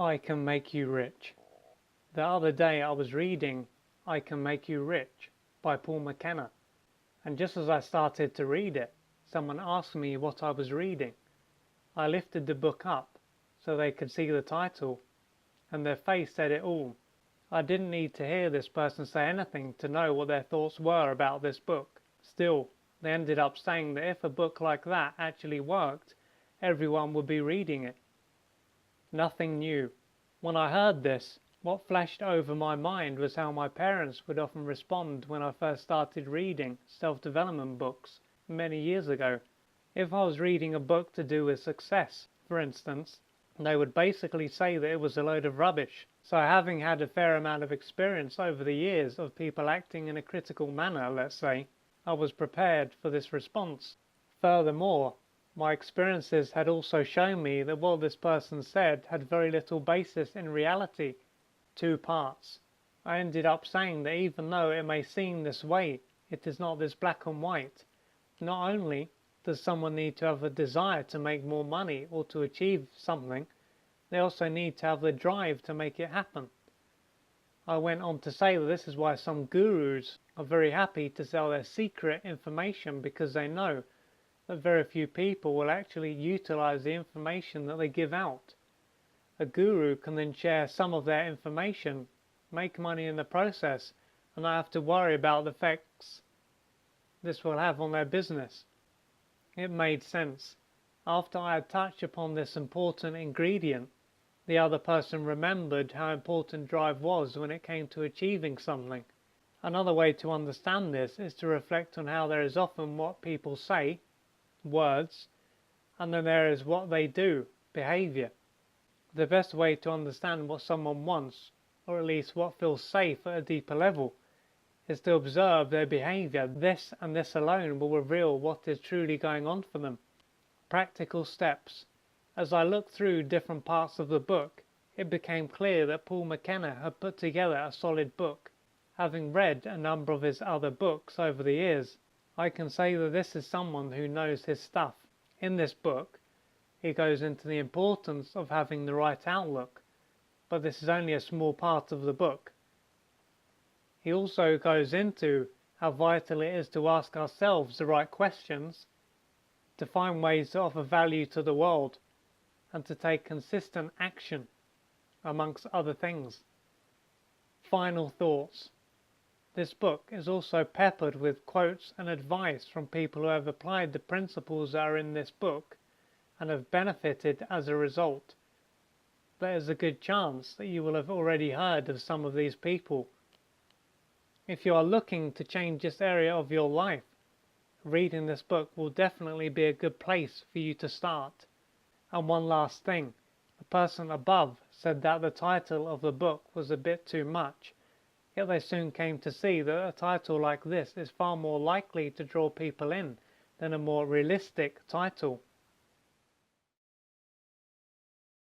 I Can Make You Rich. The other day I was reading I Can Make You Rich by Paul McKenna, and just as I started to read it, someone asked me what I was reading. I lifted the book up so they could see the title, and their face said it all. I didn't need to hear this person say anything to know what their thoughts were about this book. Still, they ended up saying that if a book like that actually worked, everyone would be reading it. Nothing new. When I heard this, what flashed over my mind was how my parents would often respond when I first started reading self-development books many years ago. If I was reading a book to do with success, for instance, they would basically say that it was a load of rubbish. So having had a fair amount of experience over the years of people acting in a critical manner, let's say, I was prepared for this response. Furthermore, my experiences had also shown me that what this person said had very little basis in reality. Two parts. I ended up saying that even though it may seem this way, it is not this black and white. Not only does someone need to have a desire to make more money or to achieve something, they also need to have the drive to make it happen. I went on to say that this is why some gurus are very happy to sell their secret information, because they know that very few people will actually utilize the information that they give out. A guru can then share some of their information, make money in the process, and not have to worry about the effects this will have on their business. It made sense. After I had touched upon this important ingredient, the other person remembered how important drive was when it came to achieving something. Another way to understand this is to reflect on how there is often what people say, words, and then there is what they do, behavior. The best way to understand what someone wants, or at least what feels safe at a deeper level, is to observe their behavior. This and this alone will reveal what is truly going on for them. Practical steps. As I looked through different parts of the book, it became clear that Paul McKenna had put together a solid book. Having read a number of his other books over the years, I can say that this is someone who knows his stuff. In this book, he goes into the importance of having the right outlook, but this is only a small part of the book. He also goes into how vital it is to ask ourselves the right questions, to find ways to offer value to the world, and to take consistent action, amongst other things. Final thoughts. This book is also peppered with quotes and advice from people who have applied the principles that are in this book and have benefited as a result. There is a good chance that you will have already heard of some of these people. If you are looking to change this area of your life, reading this book will definitely be a good place for you to start. And one last thing, the person above said that the title of the book was a bit too much, yet they soon came to see that a title like this is far more likely to draw people in than a more realistic title.